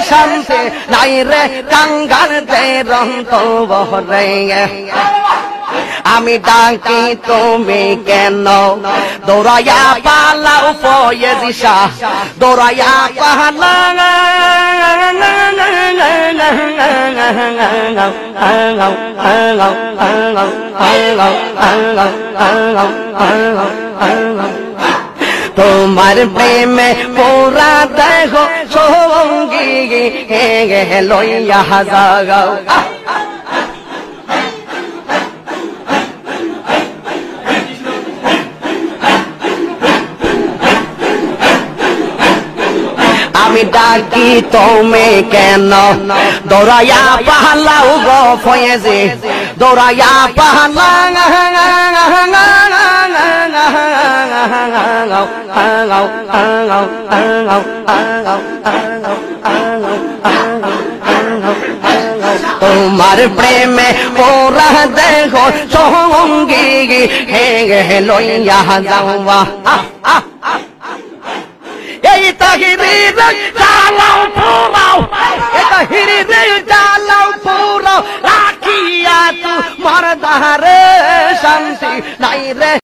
শান্তি নাই রে কাঙ্গাল দের অন্তরে আমি ডাকি তুমি কেন দৌড়াইয়া পালাও ফয়েজি শাহ দৌড়াইয়া তোমার প্রেমে পোরা দেখো সঙ্গী লইয়া যাও আমি ডাকি তুমি কেন দৌড়াইয়া পালাও গো ফয়েজি দৌড়াইয়া তোমার প্রেমে পোরা দেখো সঙ্গী লইয়া যাওয়া এই তাহিরির চালাও পুরাও এই তাহিরির চালাও পুরাও রাখিয়া তু মরদারে শান্তি নাই রে